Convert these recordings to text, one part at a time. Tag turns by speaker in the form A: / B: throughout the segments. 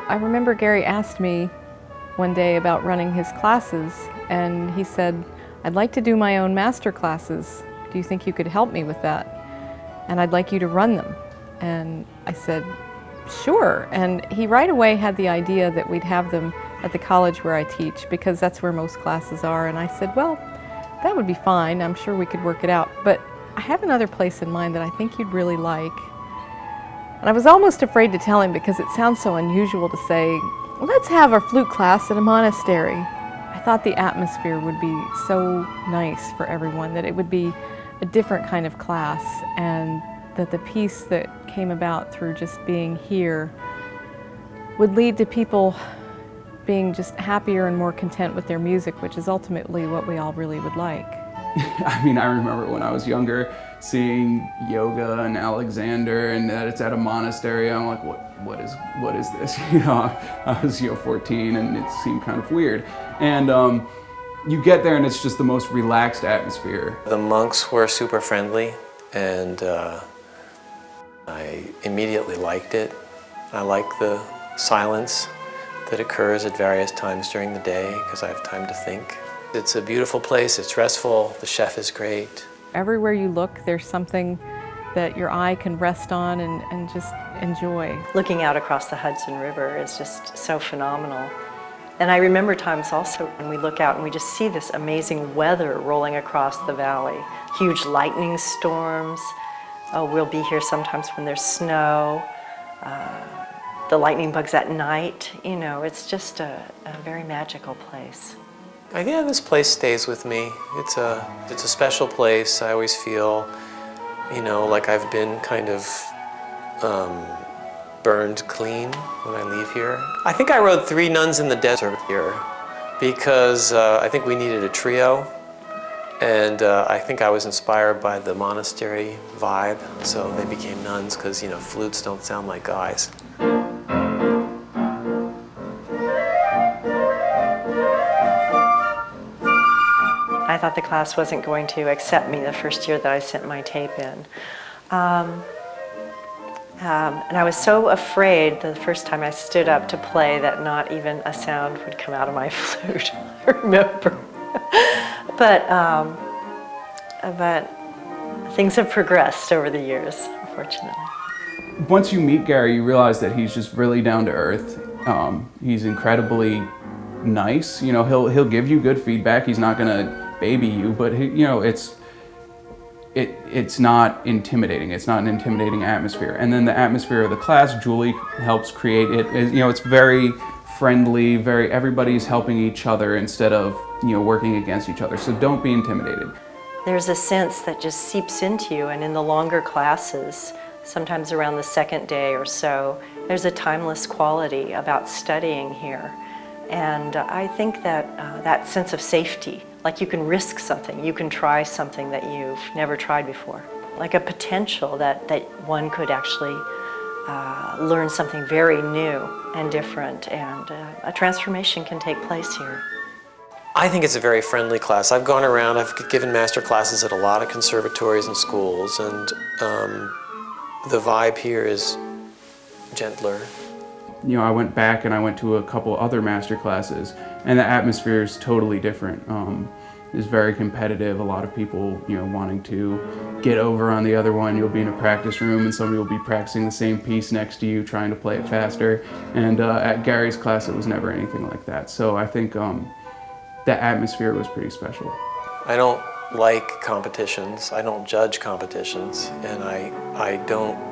A: I remember Gary asked me one day about running his classes, and he said, "I'd like to do my own master classes. Do you think you could help me with that? And I'd like you to run them." And I said, "Sure." And he right away had the idea that we'd have them at the college where I teach, because that's where most classes are. And I said, "Well, that would be fine. I'm sure we could work it out. But I have another place in mind that I think you'd really like." And I was almost afraid to tell him because it sounds so unusual to say, "Let's have our flute class at a monastery." I thought the atmosphere would be so nice for everyone, that it would be a different kind of class, and that the peace that came about through just being here would lead to people being just happier and more content with their music, which is ultimately what we all really would like.
B: I mean, I remember when I was younger seeing yoga and Alexander, and that it's at a monastery. I'm like, what is this? You know, I was 14, and it seemed kind of weird. And you get there, and it's just the most relaxed atmosphere.
C: The monks were super friendly, and I immediately liked it. I like the silence that occurs at various times during the day, because I have time to think. It's a beautiful place, it's restful, the chef is great.
A: Everywhere you look, there's something that your eye can rest on and just enjoy.
D: Looking out across the Hudson River is just so phenomenal. And I remember times also when we look out and we just see this amazing weather rolling across the valley. Huge lightning storms. Oh, we'll be here sometimes when there's snow. The lightning bugs at night. You know, it's just a very magical place.
C: Yeah, this place stays with me. It's a special place. I always feel, you know, like I've been kind of burned clean when I leave here. I think I wrote 3 Nuns in the Desert here because I think we needed a trio, and I think I was inspired by the monastery vibe, so they became nuns because, you know, flutes don't sound like guys.
D: I thought the class wasn't going to accept me the first year that I sent my tape in. And I was so afraid the first time I stood up to play that not even a sound would come out of my flute, I remember. But things have progressed over the years, unfortunately.
B: Once you meet Gary, you realize that he's just really down to earth. He's incredibly nice. You know, he'll give you good feedback. He's not gonna baby you, but you know, it's not intimidating. It's not an intimidating atmosphere. And then the atmosphere of the class, Julie helps create it. You know, it's very friendly, everybody's helping each other instead of, you know, working against each other. So don't be intimidated.
D: There's a sense that just seeps into you, and in the longer classes, sometimes around the second day or so, there's a timeless quality about studying here. And I think that that sense of safety, like you can risk something, you can try something that you've never tried before. Like a potential that one could actually learn something very new and different, and a transformation can take place here.
C: I think it's a very friendly class. I've gone around, I've given master classes at a lot of conservatories and schools, and the vibe here is gentler.
B: You know, I went back and I went to a couple other master classes, and the atmosphere is totally different. It's very competitive. A lot of people, you know, wanting to get over on the other one. You'll be in a practice room and somebody will be practicing the same piece next to you, trying to play it faster. And at Gary's class, it was never anything like that. So I think the atmosphere was pretty special.
C: I don't like competitions. I don't judge competitions, and I don't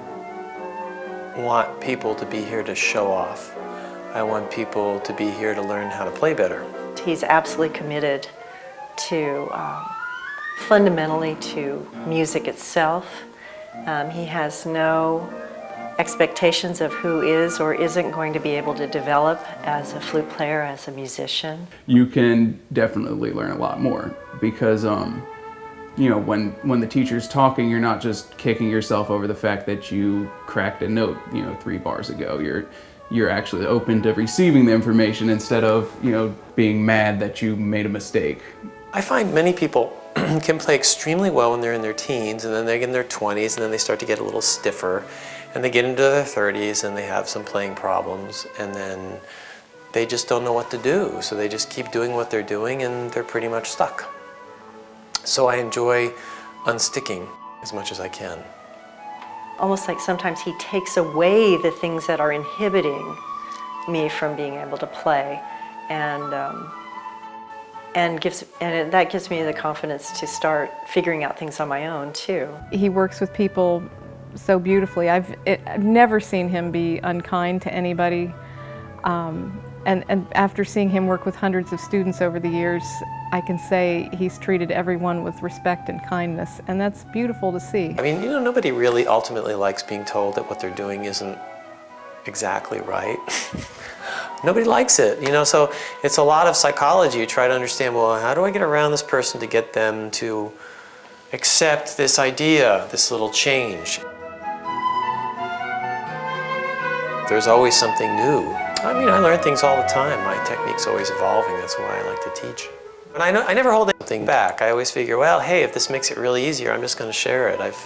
C: want people to be here to show off. I want people to be here to learn how to play better.
D: He's absolutely committed to, fundamentally to music itself. He has no expectations of who is or isn't going to be able to develop as a flute player, as a musician.
B: You can definitely learn a lot more because you know, when the teacher's talking, you're not just kicking yourself over the fact that you cracked a note, you know, 3 bars ago. You're actually open to receiving the information instead of, you know, being mad that you made a mistake.
C: I find many people can play extremely well when they're in their teens, and then they get in their 20s, and then they start to get a little stiffer. and they get into their 30s and they have some playing problems, and then they just don't know what to do. So they just keep doing what they're doing and they're pretty much stuck. So I enjoy unsticking as much as I can.
D: Almost like sometimes he takes away the things that are inhibiting me from being able to play, and that gives me the confidence to start figuring out things on my own too.
A: He works with people so beautifully. I've never seen him be unkind to anybody. And after seeing him work with hundreds of students over the years, I can say he's treated everyone with respect and kindness, and that's beautiful to see.
C: I mean, nobody really ultimately likes being told that what they're doing isn't exactly right. Nobody likes it, so it's a lot of psychology. You try to understand, well, how do I get around this person to get them to accept this idea, this little change? There's always something new. I learn things all the time. My technique's always evolving. That's why I like to teach. And I never hold anything back. I always figure, well, hey, if this makes it really easier, I'm just going to share it. I've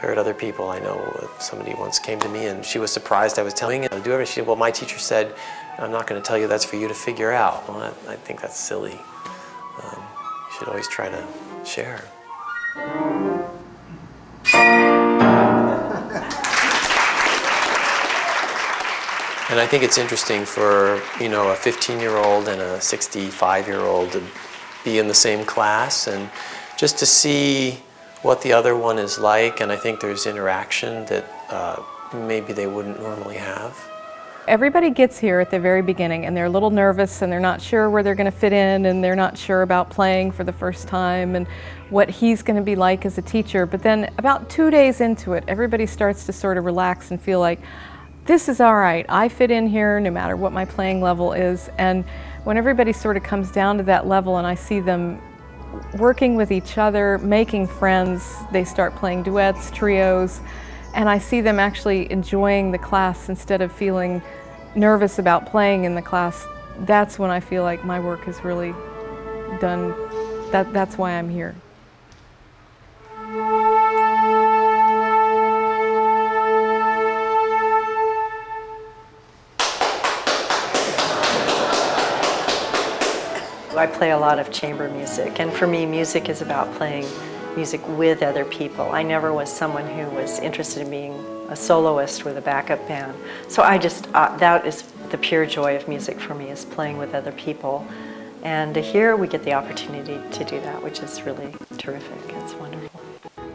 C: heard other people. I know somebody once came to me and she was surprised I was telling it. She said, well, my teacher said, I'm not going to tell you, that's for you to figure out. Well, I think that's silly. You should always try to share. And I think it's interesting for, a 15-year-old and a 65-year-old to be in the same class and just to see what the other one is like. And I think there's interaction that maybe they wouldn't normally have.
A: Everybody gets here at the very beginning and they're a little nervous and they're not sure where they're going to fit in, and they're not sure about playing for the first time and what he's going to be like as a teacher. But then about 2 days into it, everybody starts to sort of relax and feel like, this is all right, I fit in here no matter what my playing level is. And when everybody sort of comes down to that level and I see them working with each other, making friends, they start playing duets, trios, and I see them actually enjoying the class instead of feeling nervous about playing in the class, that's when I feel like my work is really done. That's why I'm here.
D: I play a lot of chamber music, and for me, music is about playing music with other people. I never was someone who was interested in being a soloist with a backup band. So that is the pure joy of music for me, is playing with other people. And here we get the opportunity to do that, which is really terrific. It's wonderful.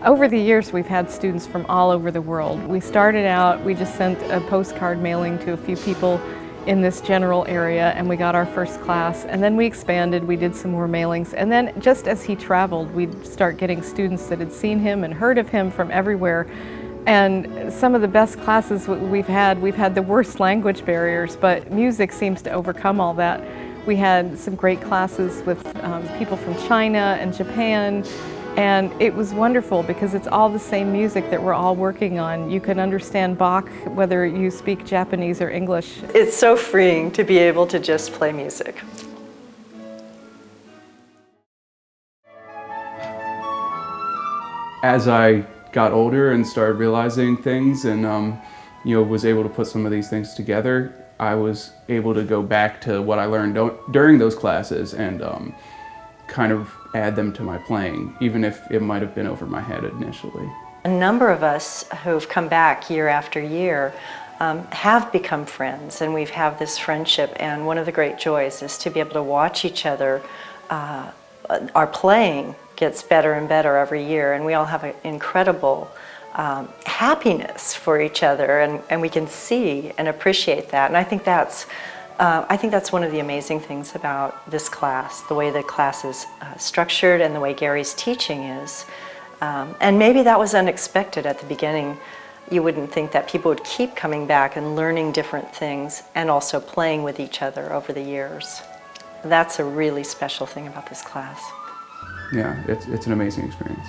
A: Over the years, we've had students from all over the world. We started out, we just sent a postcard mailing to a few people in this general area, and we got our first class, and then we expanded, we did some more mailings, and then just as he traveled, we'd start getting students that had seen him and heard of him from everywhere. And some of the best classes we've had the worst language barriers, but music seems to overcome all that. We had some great classes with people from China and Japan, and it was wonderful because it's all the same music that we're all working on. You can understand Bach whether you speak Japanese or English.
D: It's so freeing to be able to just play music.
B: As I got older and started realizing things and was able to put some of these things together, I was able to go back to what I learned during those classes and kind of add them to my playing, even if it might have been over my head initially.
D: A number of us who've come back year after year have become friends, and we've had this friendship, and one of the great joys is to be able to watch each other. Our playing gets better and better every year, and we all have an incredible happiness for each other, and we can see and appreciate that. And I think that's one of the amazing things about this class, the way the class is structured and the way Gary's teaching is. And maybe that was unexpected at the beginning. You wouldn't think that people would keep coming back and learning different things and also playing with each other over the years. That's a really special thing about this class.
B: Yeah, it's an amazing experience.